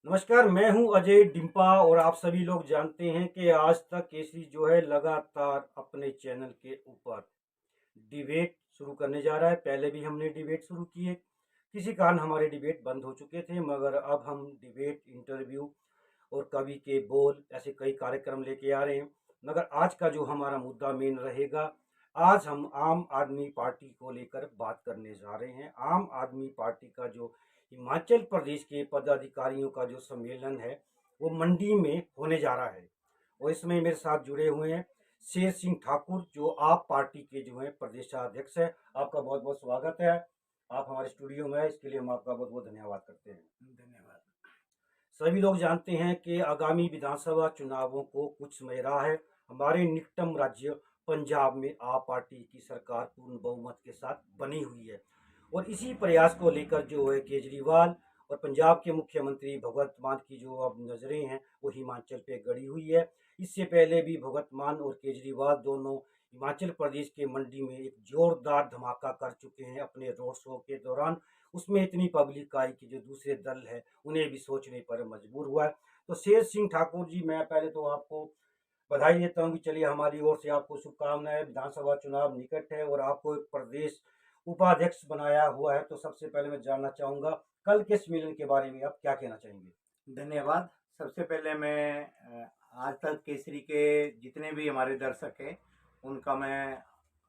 नमस्कार, मैं हूं अजय डिम्पा और आप सभी लोग जानते हैं कि आज तक केसरी जो है लगातार अपने चैनल के ऊपर डिबेट शुरू करने जा रहा है। पहले भी हमने डिबेट शुरू किए, किसी कारण हमारे डिबेट बंद हो चुके थे, मगर अब हम डिबेट, इंटरव्यू और कवि के बोल ऐसे कई कार्यक्रम लेके आ रहे हैं। मगर आज का जो हमारा मुद्दा मेन रहेगा, आज हम आम आदमी पार्टी को लेकर बात करने जा रहे हैं। आम आदमी पार्टी का जो हिमाचल प्रदेश के पदाधिकारियों का जो सम्मेलन है वो मंडी में होने जा रहा है और इसमें मेरे साथ जुड़े हुए हैं शेर सिंह ठाकुर, जो आप पार्टी के जो है प्रदेशाध्यक्ष है। आपका बहुत बहुत स्वागत है, आप हमारे स्टूडियो में हैं, इसके लिए हम आपका बहुत बहुत धन्यवाद करते हैं। धन्यवाद। सभी लोग जानते हैं कि आगामी विधानसभा चुनावों को कुछ समय रहा है। हमारे निकटम राज्य पंजाब में आप पार्टी की सरकार पूर्ण बहुमत के साथ बनी हुई है और इसी प्रयास को लेकर जो है केजरीवाल और पंजाब के मुख्यमंत्री भगवंत मान की जो अब नज़रें हैं वो हिमाचल पे गड़ी हुई है। इससे पहले भी भगवंत मान और केजरीवाल दोनों हिमाचल प्रदेश के मंडी में एक जोरदार धमाका कर चुके हैं अपने रोड शो के दौरान। उसमें इतनी पब्लिक आई कि जो दूसरे दल है उन्हें भी सोचने पर मजबूर हुआ है। तो शेर सिंह ठाकुर जी, मैं पहले तो आपको बधाई देता हूँ कि चलिए हमारी ओर से आपको शुभकामनाएं। विधानसभा चुनाव निकट है और आपको एक प्रदेश उपाध्यक्ष बनाया हुआ है, तो सबसे पहले मैं जानना चाहूँगा कल के सम्मेलन के बारे में आप क्या कहना चाहेंगे? धन्यवाद। सबसे पहले मैं आज तक केसरी के जितने भी हमारे दर्शक हैं, उनका मैं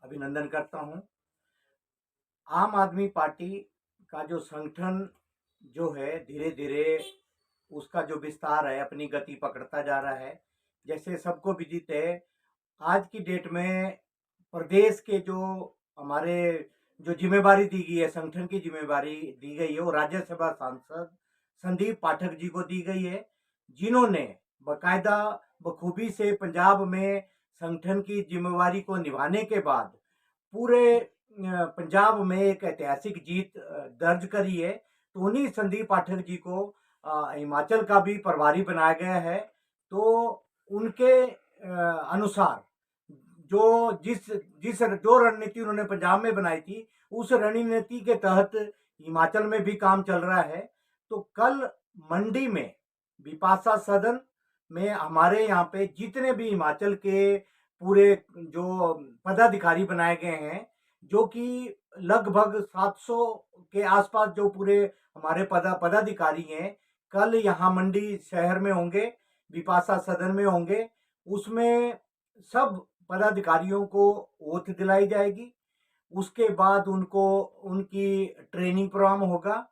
अभिनंदन करता हूँ। आम आदमी पार्टी का जो संगठन जो है, धीरे-धीरे उसका जो विस्तार है, अपनी गति पकड़ता जा रहा है। जैसे सबको विदित है, आज की डेट में प्रदेश के जो हमारे जो ज़िम्मेवारी दी गई है, संगठन की ज़िम्मेवारी दी गई है, वो राज्यसभा सांसद संदीप पाठक जी को दी गई है, जिन्होंने बाकायदा बखूबी से पंजाब में संगठन की ज़िम्मेवारी को निभाने के बाद पूरे पंजाब में एक ऐतिहासिक जीत दर्ज करी है। तो उन्हीं संदीप पाठक जी को हिमाचल का भी प्रभारी बनाया गया है। तो उनके अनुसार जो जिस जिस जो रणनीति उन्होंने पंजाब में बनाई थी, उस रणनीति के तहत हिमाचल में भी काम चल रहा है। तो कल मंडी में बिपाशा सदन में हमारे यहाँ पे जितने भी हिमाचल के पूरे जो पदाधिकारी बनाए गए हैं, जो कि लगभग 700 के आसपास जो पूरे हमारे पदाधिकारी हैं, कल यहाँ मंडी शहर में होंगे, बिपाशा सदन में होंगे। उसमें सब पदाधिकारियों को ओथ दिलाई जाएगी। उसके बाद उनको उनकी ट्रेनिंग प्रोग्राम होगा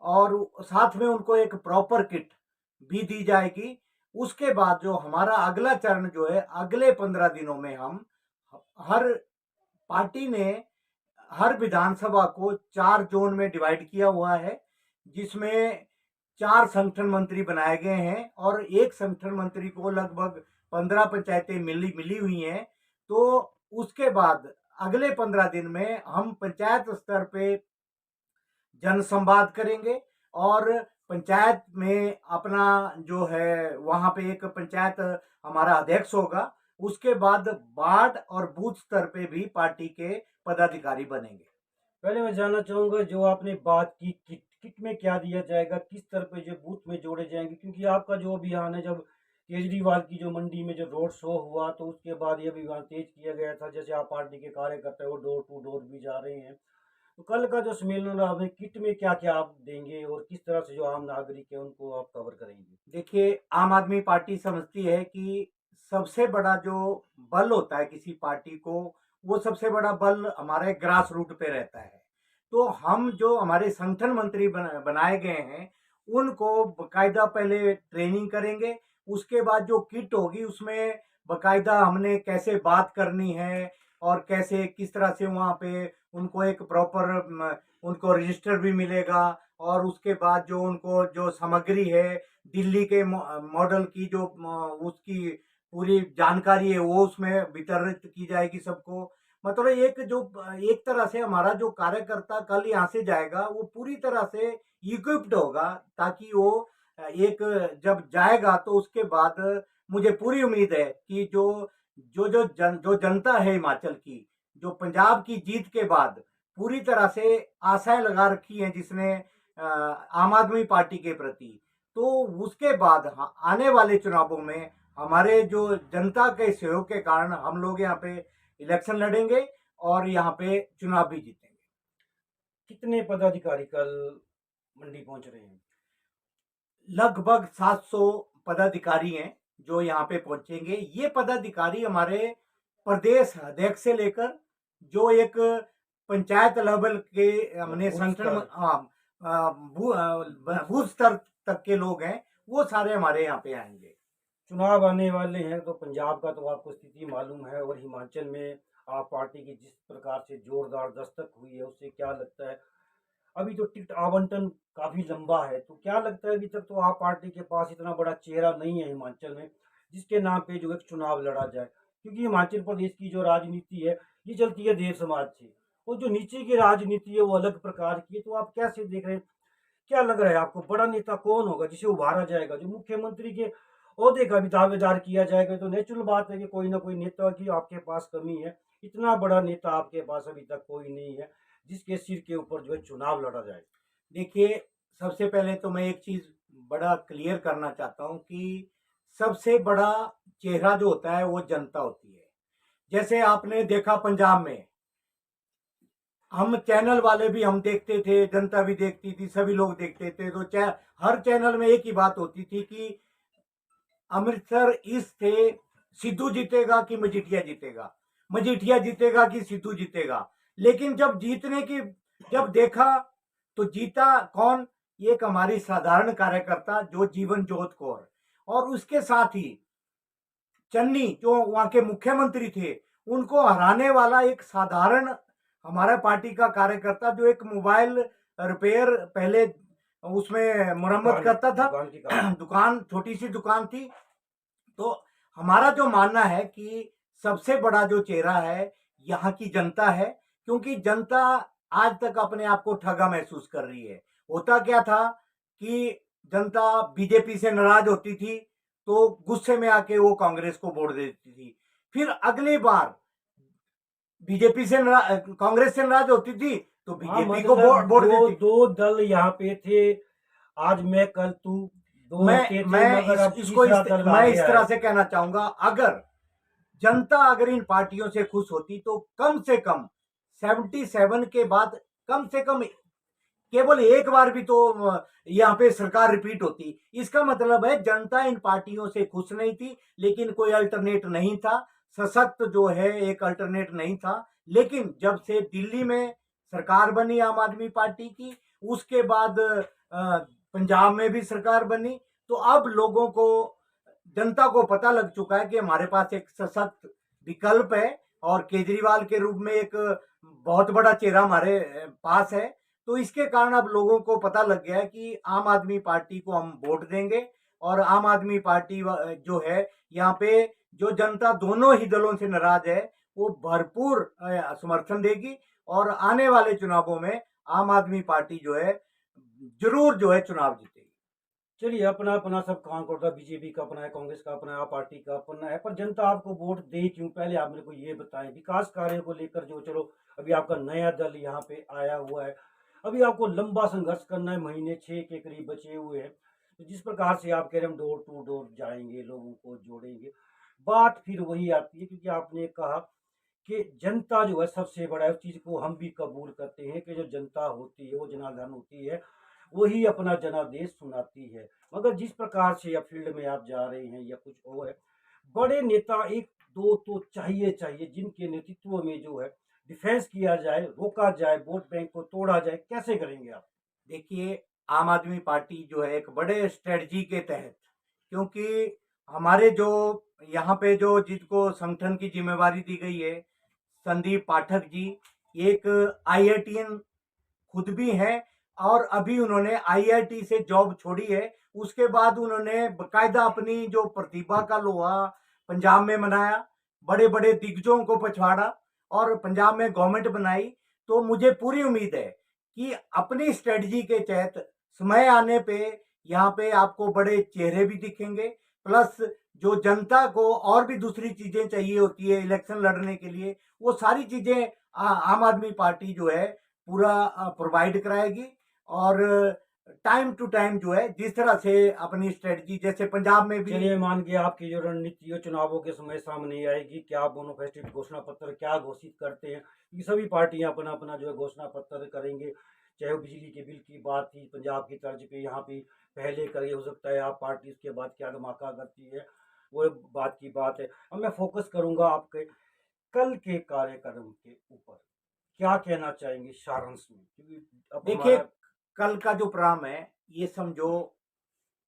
और साथ में उनको एक प्रॉपर किट भी दी जाएगी। उसके बाद जो हमारा अगला चरण जो है, अगले 15 दिनों में हम हर पार्टी ने हर विधानसभा को 4 जोन में डिवाइड किया हुआ है, जिसमें 4 संगठन मंत्री बनाए गए हैं और एक संगठन मंत्री को लगभग 15 पंचायतें मिली हुई हैं। तो उसके बाद अगले 15 दिन में हम पंचायत स्तर पे जनसंवाद करेंगे और पंचायत में अपना जो है वहाँ पे एक पंचायत हमारा अध्यक्ष होगा। उसके बाद वार्ड और बूथ स्तर पे भी पार्टी के पदाधिकारी बनेंगे। पहले मैं जानना चाहूँगा जो आपने बात की किट, किट में क्या दिया जाएगा, किस तरह पे जो बूथ में जोड़े जाएंगे, क्योंकि आपका जो अभियान है, जब केजरीवाल की जो मंडी में जो रोड शो हुआ तो उसके बाद ये अभियान तेज किया गया था। जैसे आप पार्टी के कार्यकर्ता वो डोर टू डोर भी जा रहे हैं, तो कल का जो सम्मेलन है हमें किट में क्या क्या आप देंगे और किस तरह से जो आम नागरिक है उनको आप कवर करेंगे? देखिए, आम आदमी पार्टी समझती है कि सबसे बड़ा जो बल होता है किसी पार्टी को, वो सबसे बड़ा बल हमारे ग्रास रूट पे रहता है। तो हम जो हमारे संगठन मंत्री बनाए गए हैं, उनको बाकायदा पहले ट्रेनिंग करेंगे। उसके बाद जो किट होगी उसमें बाकायदा हमने कैसे बात करनी है और कैसे किस तरह से वहाँ पे उनको एक प्रॉपर उनको रजिस्टर भी मिलेगा और उसके बाद जो उनको जो सामग्री है दिल्ली के मॉडल की जो उसकी पूरी जानकारी है वो उसमें वितरित की जाएगी सबको। मतलब एक जो एक तरह से हमारा जो कार्यकर्ता कल यहाँ से जाएगा वो पूरी तरह से इक्विप्ड होगा, ताकि वो एक जब जाएगा तो उसके बाद मुझे पूरी उम्मीद है कि जो जनता है हिमाचल की, जो पंजाब की जीत के बाद पूरी तरह से आशाएं लगा रखी हैं जिसने आम आदमी पार्टी के प्रति, तो उसके बाद आने वाले चुनावों में हमारे जो जनता के सहयोग के कारण हम लोग यहाँ पे इलेक्शन लड़ेंगे और यहाँ पे चुनाव भी जीतेंगे। कितने पदाधिकारी कल मंडी पहुंच रहे हैं? लगभग 700 पदाधिकारी हैं जो यहाँ पे पहुंचेंगे। ये पदाधिकारी हमारे प्रदेश अध्यक्ष से लेकर जो एक पंचायत लेवल के हमने बूथ संगठन स्तर। बूथ स्तर तक के लोग हैं, वो सारे हमारे यहाँ पे आएंगे। चुनाव आने वाले हैं तो पंजाब का तो आपको स्थिति मालूम है, और हिमाचल में आप पार्टी की जिस प्रकार से जोरदार दस्तक हुई है, उससे क्या लगता है? अभी तो टिकट आवंटन काफी लंबा है, तो क्या लगता है अभी तक तो आप पार्टी के पास इतना बड़ा चेहरा नहीं है हिमाचल में जिसके नाम पे जो एक चुनाव लड़ा जाए? क्योंकि हिमाचल प्रदेश की जो राजनीति है ये चलती है देव समाज से, और जो नीचे की राजनीति है वो अलग प्रकार की है। तो आप कैसे देख रहे हैं, क्या लग रहा है आपको, बड़ा नेता कौन होगा जिसे उभारा जाएगा, जो मुख्यमंत्री के ओहदे का भी दावेदार किया जाएगा? तो नेचुरल बात है कि कोई ना कोई नेता की आपके पास कमी है। इतना बड़ा नेता आपके पास अभी तक कोई नहीं है जिसके सिर के ऊपर जो है चुनाव लड़ा जाए। देखिए, सबसे पहले तो मैं एक चीज बड़ा क्लियर करना चाहता हूँ कि सबसे बड़ा चेहरा जो होता है वो जनता होती है। जैसे आपने देखा पंजाब में, हम चैनल वाले भी हम देखते थे, जनता भी देखती थी, सभी लोग देखते थे, तो हर चैनल में एक ही बात होती थी कि अमृतसर ईस्ट से सिद्धू जीतेगा कि मजीठिया जीतेगा, मजीठिया जीतेगा कि सिद्धू जीतेगा। लेकिन जब देखा तो जीता कौन? एक हमारी साधारण कार्यकर्ता जो जीवन जोत कौर, और उसके साथ ही चन्नी जो वहां के मुख्यमंत्री थे, उनको हराने वाला एक साधारण हमारा पार्टी का कार्यकर्ता जो एक मोबाइल रिपेयर पहले उसमें मुरम्मत करता था, दुकान छोटी सी दुकान थी। तो हमारा जो मानना है कि सबसे बड़ा जो चेहरा है यहाँ की जनता है, क्योंकि जनता आज तक अपने आप को ठगा महसूस कर रही है। होता क्या था कि जनता बीजेपी से नाराज होती थी तो गुस्से में आके वो कांग्रेस को वोट देती थी, फिर अगली बार बीजेपी से कांग्रेस से नाराज होती थी तो बीजेपी को वोट देती। दो दल यहाँ पे थे, आज मैं कल तू, दो मैं इस तरह से कहना चाहूंगा, अगर जनता अगर इन पार्टियों से खुश होती तो कम से कम 77 के बाद कम से कम केवल एक बार भी तो यहाँ पे सरकार रिपीट होती। इसका मतलब है जनता इन पार्टियों से खुश नहीं थी, लेकिन कोई अल्टरनेट नहीं था, सशक्त जो है एक अल्टरनेट नहीं था। लेकिन जब से दिल्ली में सरकार बनी आम आदमी पार्टी की, उसके बाद पंजाब में भी सरकार बनी, तो अब लोगों को, जनता को पता लग चुका है कि हमारे पास एक सशक्त विकल्प है और केजरीवाल के रूप में एक बहुत बड़ा चेहरा हमारे पास है। तो इसके कारण अब लोगों को पता लग गया है कि आम आदमी पार्टी को हम वोट देंगे, और आम आदमी पार्टी जो है यहाँ पे जो जनता दोनों ही दलों से नाराज है वो भरपूर समर्थन देगी, और आने वाले चुनावों में आम आदमी पार्टी जो है जरूर जो है चुनाव जीतेगी। चलिए, अपना अपना सब काम करता है, बीजेपी का अपना है, कांग्रेस का अपना है, आप पार्टी का अपना है, पर जनता आपको वोट दे क्यों? पहले आप मेरे को ये बताएं। विकास कार्य को लेकर जो, चलो अभी आपका नया दल यहाँ पे आया हुआ है, अभी आपको लंबा संघर्ष करना है, महीने 6 के करीब बचे हुए हैं। तो जिस प्रकार से आप कह रहे हैं हम डोर टू डोर जाएंगे, लोगों को जोड़ेंगे, बात फिर वही आती है, क्योंकि आपने कहा कि जनता जो है सबसे बड़ा है। उस चीज़ को हम भी कबूल करते हैं कि जो जनता होती है वो जनार्दन होती है, वही अपना जनादेश सुनाती है। मगर जिस प्रकार से या फील्ड में आप जा रहे हैं या कुछ और है, बड़े नेता एक दो तो चाहिए चाहिए जिनके नेतृत्व में जो है डिफेंस किया जाए, रोका जाए, वोट बैंक को तोड़ा जाए। कैसे करेंगे आप? देखिए, आम आदमी पार्टी जो है एक बड़े स्ट्रेटजी के तहत, क्योंकि हमारे जो यहाँ पे जो जिनको संगठन की जिम्मेवारी दी गई है, संदीप पाठक जी एक IITN खुद भी हैं, और अभी उन्होंने IIT से जॉब छोड़ी है। उसके बाद उन्होंने बकायदा अपनी जो प्रतिभा का लोहा पंजाब में बनाया, बड़े बड़े दिग्गजों को पछाड़ा और पंजाब में गवर्नमेंट बनाई। तो मुझे पूरी उम्मीद है कि अपनी स्ट्रेटजी के तहत समय आने पे यहाँ पे आपको बड़े चेहरे भी दिखेंगे, प्लस जो जनता को और भी दूसरी चीजें चाहिए होती है इलेक्शन लड़ने के लिए, वो सारी चीजें आम आदमी पार्टी जो है पूरा प्रोवाइड कराएगी। और टाइम टू टाइम जो है जिस तरह से अपनी स्ट्रेटजी, जैसे पंजाब में भी चलिए मान के आपकी जो रणनीति है चुनावों के समय सामने आएगी, क्या आप मोनोफेस्टिव घोषणा पत्र क्या घोषित करते हैं, ये सभी पार्टियां अपना अपना जो है घोषणा पत्र करेंगे। चाहे वो बिजली के बिल की बात थी पंजाब की तर्ज पे, यहाँ पे पहले करिए, हो सकता है आप पार्टी इसके बाद क्या धमाका करती है वो बात की बात है। अब मैं फोकस करूंगा आपके कल के कार्यक्रम के ऊपर, क्या कहना चाहेंगे सारांश में, क्योंकि अब देखिए, हमारा कल का जो प्रोग्राम है ये समझो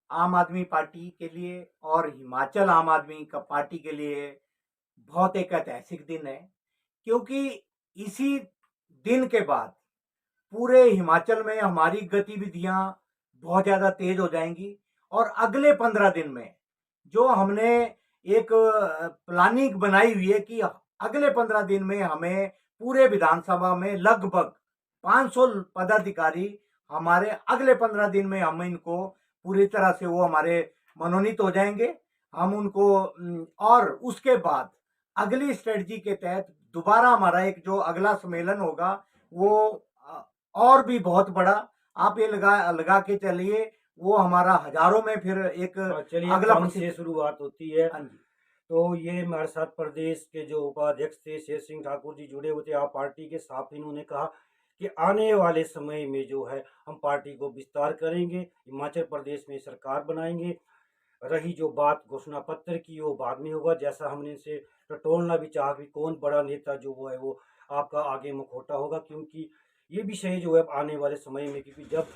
आम आदमी पार्टी के लिए और हिमाचल आम आदमी का पार्टी के लिए बहुत एक ऐतिहासिक दिन है, क्योंकि इसी दिन के बाद पूरे हिमाचल में हमारी गतिविधियां बहुत ज़्यादा तेज हो जाएंगी। और अगले 15 दिन में जो हमने एक प्लानिंग बनाई हुई है कि अगले 15 दिन में हमें पूरे विधानसभा में लगभग 500 पदाधिकारी हमारे अगले 15 दिन में हम इनको पूरी तरह से वो हमारे मनोनीत हो जाएंगे। हम उनको और उसके बाद अगली स्ट्रेटजी के तहत दोबारा हमारा एक जो अगला सम्मेलन होगा वो और भी बहुत बड़ा, आप ये लगा लगा के चलिए वो हमारा हजारों में फिर एक चलिए अगला कम से शुरुआत होती है। हाँ जी। तो ये हमारे साथ प्रदेश के जो उपाध्यक्ष थे शेर सिंह ठाकुर जी जुड़े हुए थे आप पार्टी के, साथ ही उन्होंने कहा कि आने वाले समय में जो है हम पार्टी को विस्तार करेंगे, हिमाचल प्रदेश में सरकार बनाएंगे। रही जो बात घोषणा पत्र की वो बाद में होगा, जैसा हमने इनसे टटोलना भी चाहा कि कौन बड़ा नेता जो वो है वो आपका आगे मुखौटा होगा, क्योंकि ये विषय जो है आने वाले समय में, क्योंकि जब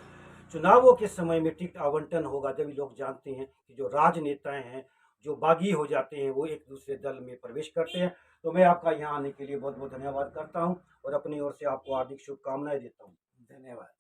चुनावों के समय में टिकट आवंटन होगा जब लोग जानते हैं कि जो राजनेताएं हैं जो बागी हो जाते हैं वो एक दूसरे दल में प्रवेश करते हैं। तो मैं आपका यहाँ आने के लिए बहुत बहुत धन्यवाद करता हूँ और अपनी ओर से आपको हार्दिक शुभकामनाएं देता हूँ। धन्यवाद।